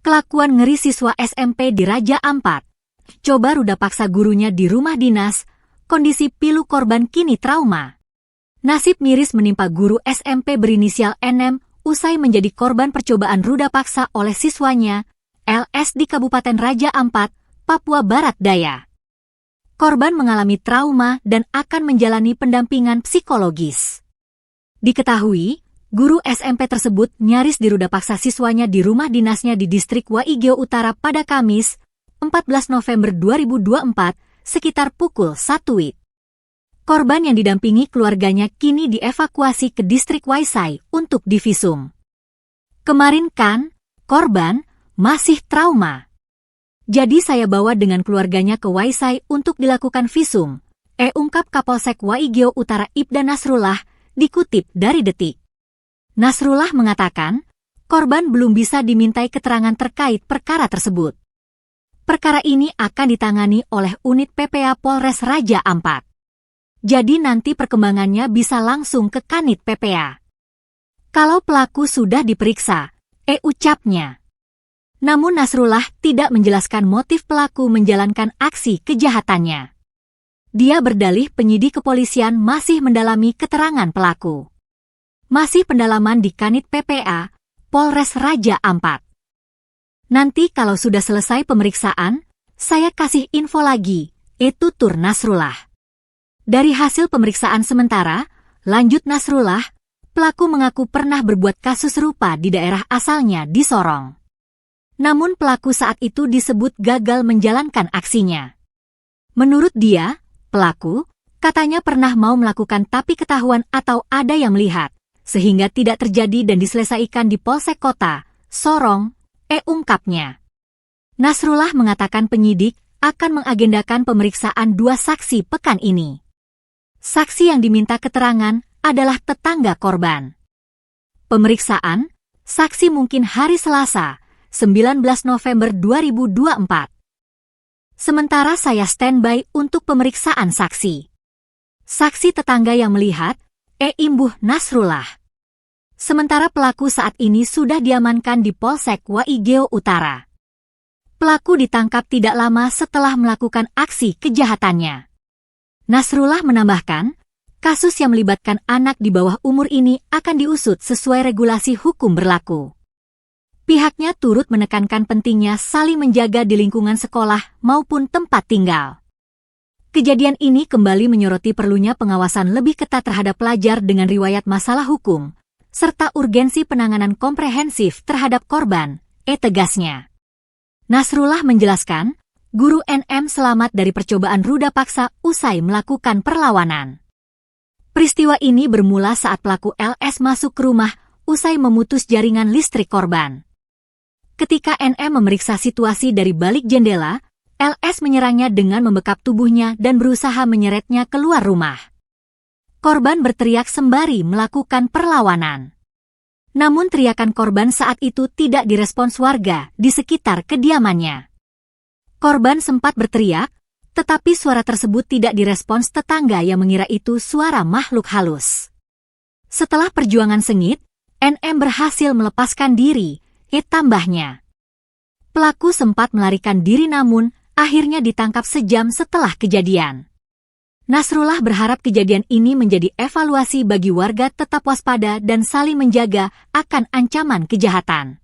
Kelakuan ngeri siswa SMP di Raja Ampat. Coba ruda paksa gurunya di rumah dinas, kondisi pilu korban kini trauma. Nasib miris menimpa guru SMP berinisial NM usai menjadi korban percobaan ruda paksa oleh siswanya, LS di Kabupaten Raja Ampat, Papua Barat Daya. Korban mengalami trauma dan akan menjalani pendampingan psikologis. Diketahui, guru SMP tersebut nyaris diruda paksa siswanya di rumah dinasnya di distrik Waigeo Utara pada Kamis, 14 November 2024, sekitar pukul 1 WIB. Korban yang didampingi keluarganya kini dievakuasi ke distrik Waisai untuk divisum. Kemarin kan, korban masih trauma. Jadi saya bawa dengan keluarganya ke Waisai untuk dilakukan visum, ungkap Kapolsek Waigeo Utara Ibda Nasrullah, dikutip dari Detik. Nasrullah mengatakan, korban belum bisa dimintai keterangan terkait perkara tersebut. Perkara ini akan ditangani oleh unit PPA Polres Raja Ampat. Jadi nanti perkembangannya bisa langsung ke Kanit PPA. Kalau pelaku sudah diperiksa, ucapnya. Namun Nasrullah tidak menjelaskan motif pelaku menjalankan aksi kejahatannya. Dia berdalih penyidik kepolisian masih mendalami keterangan pelaku. Masih pendalaman di Kanit PPA, Polres Raja Ampat. Nanti kalau sudah selesai pemeriksaan, saya kasih info lagi, tutur Nasrullah. Dari hasil pemeriksaan sementara, lanjut Nasrullah, pelaku mengaku pernah berbuat kasus serupa di daerah asalnya di Sorong. Namun pelaku saat itu disebut gagal menjalankan aksinya. Menurut dia, pelaku, katanya pernah mau melakukan tapi ketahuan atau ada yang melihat, sehingga tidak terjadi dan diselesaikan di Polsek Kota, Sorong, ungkapnya. Nasrullah mengatakan penyidik akan mengagendakan pemeriksaan 2 saksi pekan ini. Saksi yang diminta keterangan adalah tetangga korban. Pemeriksaan, saksi mungkin hari Selasa, 19 November 2024. Sementara saya standby untuk pemeriksaan saksi. Saksi tetangga yang melihat, imbuh Nasrullah. Sementara pelaku saat ini sudah diamankan di Polsek Waigeo Utara. Pelaku ditangkap tidak lama setelah melakukan aksi kejahatannya. Nasrullah menambahkan, kasus yang melibatkan anak di bawah umur ini akan diusut sesuai regulasi hukum berlaku. Pihaknya turut menekankan pentingnya saling menjaga di lingkungan sekolah maupun tempat tinggal. Kejadian ini kembali menyoroti perlunya pengawasan lebih ketat terhadap pelajar dengan riwayat masalah hukum, serta urgensi penanganan komprehensif terhadap korban, tegasnya. Nasrullah menjelaskan, guru NM selamat dari percobaan ruda paksa usai melakukan perlawanan. Peristiwa ini bermula saat pelaku LS masuk ke rumah usai memutus jaringan listrik korban. Ketika NM memeriksa situasi dari balik jendela, LS menyerangnya dengan membekap tubuhnya dan berusaha menyeretnya keluar rumah. Korban berteriak sembari melakukan perlawanan. Namun teriakan korban saat itu tidak direspons warga di sekitar kediamannya. Korban sempat berteriak, tetapi suara tersebut tidak direspons tetangga yang mengira itu suara makhluk halus. Setelah perjuangan sengit, NM berhasil melepaskan diri, tambahnya. Pelaku sempat melarikan diri namun akhirnya ditangkap sejam setelah kejadian. Nasrullah berharap kejadian ini menjadi evaluasi bagi warga tetap waspada dan saling menjaga akan ancaman kejahatan.